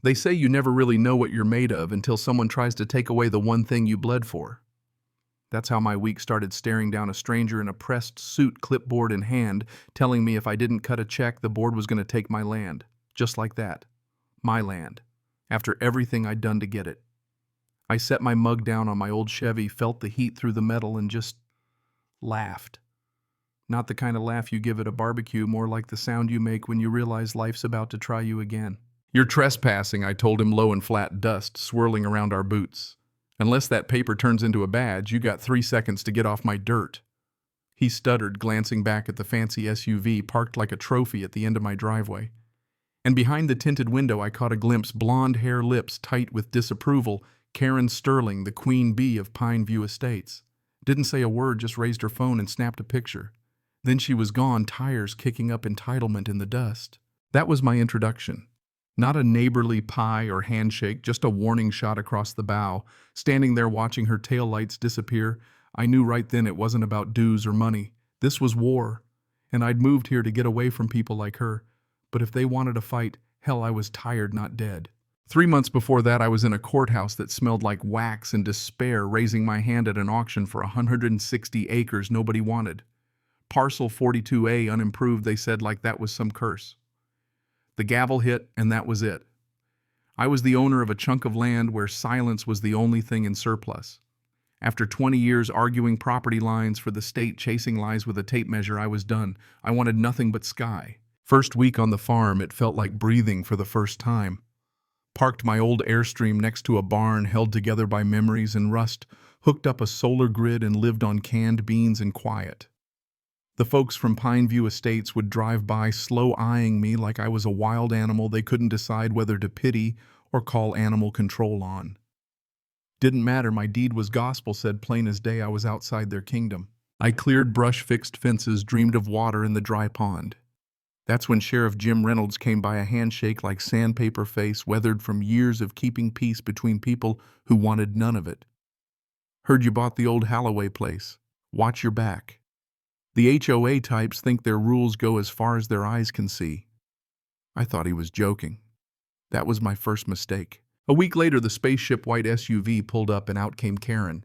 They say you never really know what you're made of until someone tries to take away the one thing you bled for. That's how my week started, staring down a stranger in a pressed suit, clipboard in hand, telling me if I didn't cut a check, the board was going to take my land. Just like that. My land. After everything I'd done to get it. I set my mug down on my old Chevy, felt the heat through the metal, and just laughed. Not the kind of laugh you give at a barbecue, more like the sound you make when you realize life's about to try you again. "You're trespassing," I told him, low and flat, dust swirling around our boots. "Unless that paper turns into a badge, you got 3 seconds to get off my dirt." He stuttered, glancing back at the fancy SUV parked like a trophy at the end of my driveway. And behind the tinted window I caught a glimpse, blonde hair, lips tight with disapproval, Karen Sterling, the queen bee of Pine View Estates. Didn't say a word, just raised her phone and snapped a picture. Then she was gone, tires kicking up entitlement in the dust. That was my introduction. Not a neighborly pie or handshake, just a warning shot across the bow. Standing there watching her taillights disappear, I knew right then it wasn't about dues or money. This was war, and I'd moved here to get away from people like her. But if they wanted a fight, hell, I was tired, not dead. 3 months before that, I was in a courthouse that smelled like wax in despair, raising my hand at an auction for 160 acres nobody wanted. Parcel 42A unimproved, they said, like that was some curse. The gavel hit, and that was it. I was the owner of a chunk of land where silence was the only thing in surplus. After 20 years arguing property lines for the state, chasing lies with a tape measure, I was done. I wanted nothing but sky. First week on the farm, it felt like breathing for the first time. Parked my old Airstream next to a barn held together by memories and rust, hooked up a solar grid, and lived on canned beans and quiet. The folks from Pine View Estates would drive by, slow eyeing me like I was a wild animal they couldn't decide whether to pity or call animal control on. Didn't matter, my deed was gospel, said plain as day I was outside their kingdom. I cleared brush, fixed fences, dreamed of water in the dry pond. That's when Sheriff Jim Reynolds came by, a handshake like sandpaper face, weathered from years of keeping peace between people who wanted none of it. "Heard you bought the old Holloway place. Watch your back. The HOA types think their rules go as far as their eyes can see." I thought he was joking. That was my first mistake. A week later, the spaceship white SUV pulled up and out came Karen.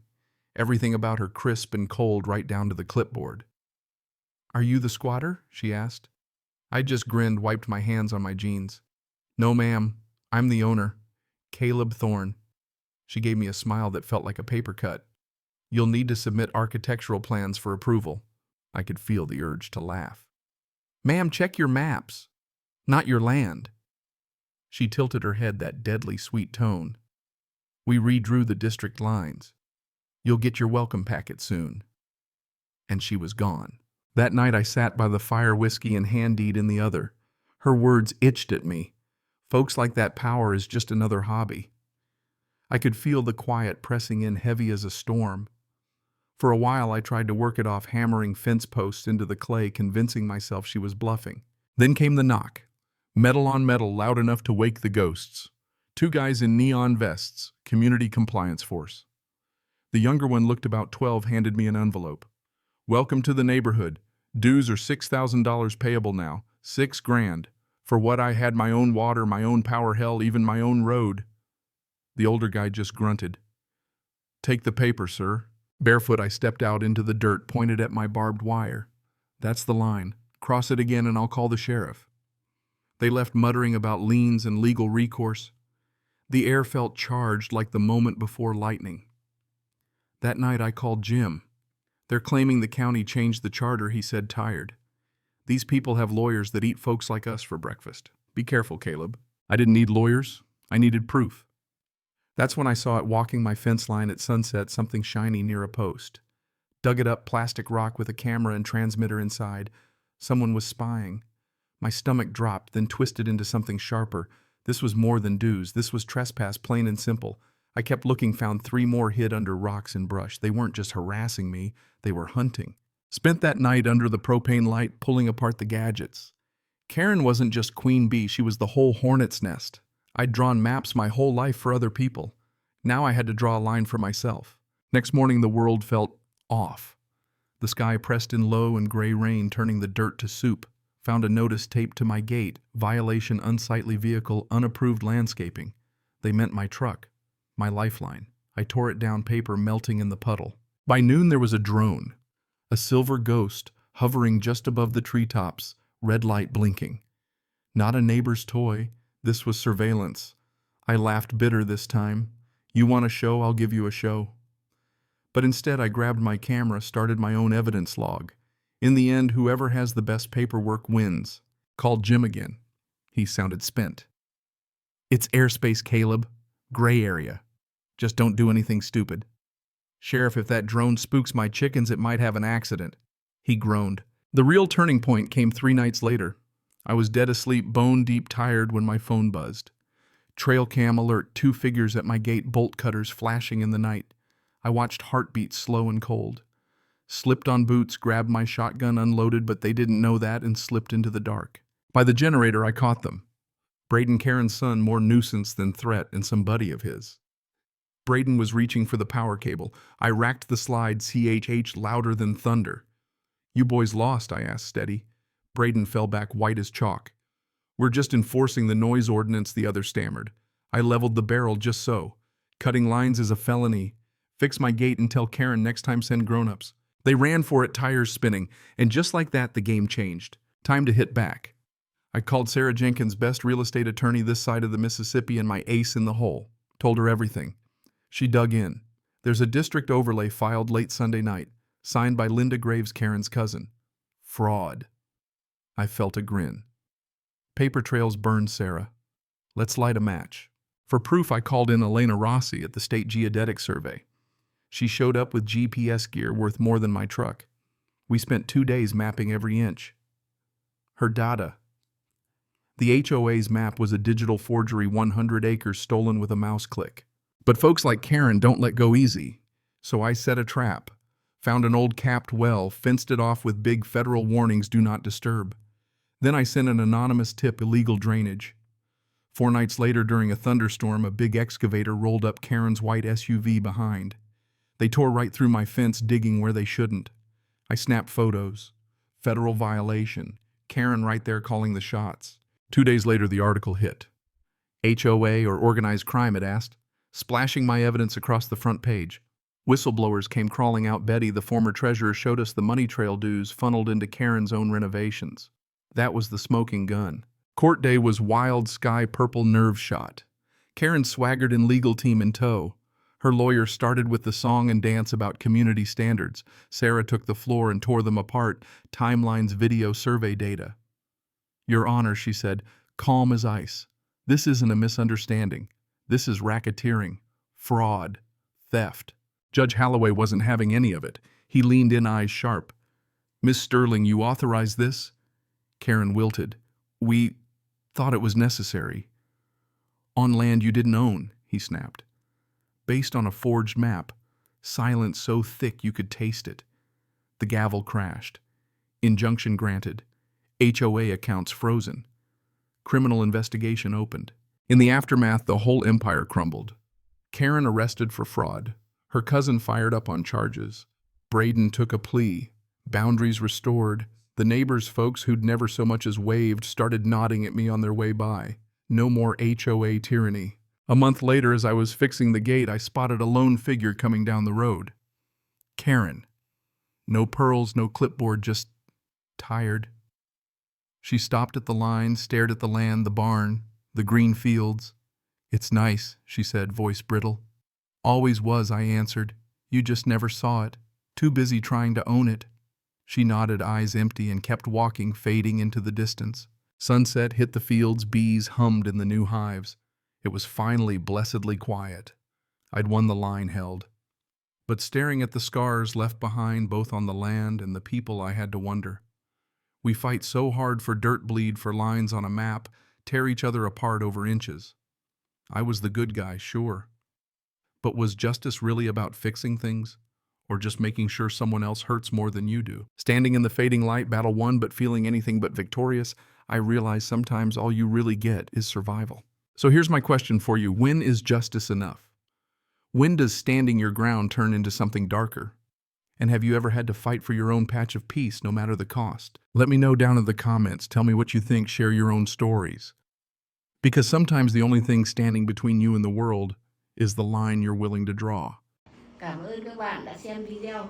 Everything about her crisp and cold, right down to the clipboard. "Are you the squatter?" she asked. I just grinned, wiped my hands on my jeans. "No, ma'am. I'm the owner. Caleb Thorne." She gave me a smile that felt like a paper cut. "You'll need to submit architectural plans for approval." I could feel the urge to laugh. "Ma'am, check your maps, not your land." She tilted her head, that deadly sweet tone. "We redrew the district lines. You'll get your welcome packet soon." And she was gone. That night I sat by the fire, whiskey and hand deed in the other. Her words itched at me. Folks like that, power is just another hobby. I could feel the quiet pressing in, heavy as a storm. For a while I tried to work it off, hammering fence posts into the clay, convincing myself she was bluffing. Then came the knock. Metal on metal, loud enough to wake the ghosts. 2 guys in neon vests, community compliance force. The younger one looked about 12, handed me an envelope. "Welcome to the neighborhood. Dues are $6,000 payable now. $6,000. For what I had my own water, my own power, hell, even my own road." The older guy just grunted. "Take the paper, sir." Barefoot, I stepped out into the dirt, pointed at my barbed wire. "That's the line. Cross it again and I'll call the sheriff." They left, muttering about liens and legal recourse. The air felt charged like the moment before lightning. That night I called Jim. "They're claiming the county changed the charter," he said, tired. "These people have lawyers that eat folks like us for breakfast. Be careful, Caleb." I didn't need lawyers. I needed proof. That's when I saw it, walking my fence line at sunset, something shiny near a post. Dug it up, plastic rock with a camera and transmitter inside. Someone was spying. My stomach dropped, then twisted into something sharper. This was more than dues. This was trespass, plain and simple. I kept looking, found 3 more hid under rocks and brush. They weren't just harassing me, they were hunting. Spent that night under the propane light, pulling apart the gadgets. Karen wasn't just queen bee, she was the whole hornet's nest. I'd drawn maps my whole life for other people. Now I had to draw a line for myself. Next morning the world felt off. The sky pressed in low and gray rain, turning the dirt to soup. Found a notice taped to my gate, violation unsightly vehicle, unapproved landscaping. They meant my truck, my lifeline. I tore it down, paper melting in the puddle. By noon there was a drone, a silver ghost hovering just above the treetops, red light blinking. Not a neighbor's toy, this was surveillance. I laughed bitter this time. You want a show, I'll give you a show. But instead I grabbed my camera, started my own evidence log. In the end, whoever has the best paperwork wins. Called Jim again. He sounded spent. It's airspace, Caleb. Gray area. Just don't do anything stupid. Sheriff, if that drone spooks my chickens, it might have an accident. He groaned. The real turning point came 3 nights later. I was dead asleep, bone-deep tired when my phone buzzed. Trail cam alert, 2 figures at my gate, bolt cutters flashing in the night. I watched heartbeats slow and cold. Slipped on boots, grabbed my shotgun, unloaded, but they didn't know that and slipped into the dark. By the generator, I caught them. Braden, Karen's son, more nuisance than threat, and some buddy of his. Braden was reaching for the power cable. I racked the slide, CHH louder than thunder. You boys lost, I asked steady. Braden fell back white as chalk. We're just enforcing the noise ordinance, the other stammered. I leveled the barrel just so. Cutting lines is a felony. Fix my gate and tell Karen next time send grown-ups. They ran for it, tires spinning, and just like that the game changed. Time to hit back. I called Sarah Jenkins, best real estate attorney this side of the Mississippi and my ace in the hole. Told her everything. She dug in. There's a district overlay filed late Sunday night, signed by Linda Graves, Karen's cousin. Fraud. I felt a grin. Paper trails burned, Sarah. Let's light a match. For proof, I called in Elena Rossi at the State Geodetic Survey. She showed up with GPS gear worth more than my truck. We spent 2 days mapping every inch. Her data. The HOA's map was a digital forgery, 100 acres stolen with a mouse click. But folks like Karen don't let go easy. So I set a trap. Found an old capped well, fenced it off with big federal warnings, do not disturb. Then I sent an anonymous tip, illegal drainage. 4 nights later, during a thunderstorm, a big excavator rolled up Karen's white SUV behind. They tore right through my fence, digging where they shouldn't. I snapped photos. Federal violation. Karen right there calling the shots. 2 days later, the article hit. HOA or organized crime, it asked, splashing my evidence across the front page. Whistleblowers came crawling out. Betty, the former treasurer, showed us the money trail dues funneled into Karen's own renovations. That was the smoking gun. Court day was wild sky purple, nerve shot. Karen swaggered in, legal team in tow. Her lawyer started with the song and dance about community standards. Sarah took the floor and tore them apart, timelines, video, survey data. Your Honor, she said, calm as ice. This isn't a misunderstanding. This is racketeering, fraud, theft. Judge Holloway wasn't having any of it. He leaned in, eyes sharp. Miss Sterling, you authorized this? Karen wilted. We thought it was necessary. On land you didn't own, he snapped. Based on a forged map, silence so thick you could taste it. The gavel crashed. Injunction granted. HOA accounts frozen. Criminal investigation opened. In the aftermath, the whole empire crumbled. Karen arrested for fraud. Her cousin fired up on charges. Braden took a plea. Boundaries restored. The neighbors, folks who'd never so much as waved, started nodding at me on their way by. No more HOA tyranny. A month later, as I was fixing the gate, I spotted a lone figure coming down the road. Karen. No pearls, no clipboard, just tired. She stopped at the line, stared at the land, the barn, the green fields. It's nice, she said, voice brittle. Always was, I answered. You just never saw it. Too busy trying to own it. She nodded, eyes empty, and kept walking, fading into the distance. Sunset hit the fields, bees hummed in the new hives. It was finally blessedly quiet. I'd won the line held. But staring at the scars left behind both on the land and the people, I had to wonder. We fight so hard for dirt, bleed for lines on a map, tear each other apart over inches. I was the good guy, sure. But was justice really about fixing things? Or just making sure someone else hurts more than you do? Standing in the fading light, battle won, but feeling anything but victorious, I realize sometimes all you really get is survival. So here's my question for you. When is justice enough? When does standing your ground turn into something darker? And have you ever had to fight for your own patch of peace, no matter the cost? Let me know down in the comments. Tell me what you think. Share your own stories. Because sometimes the only thing standing between you and the world is the line you're willing to draw. Cảm ơn các bạn đã xem video.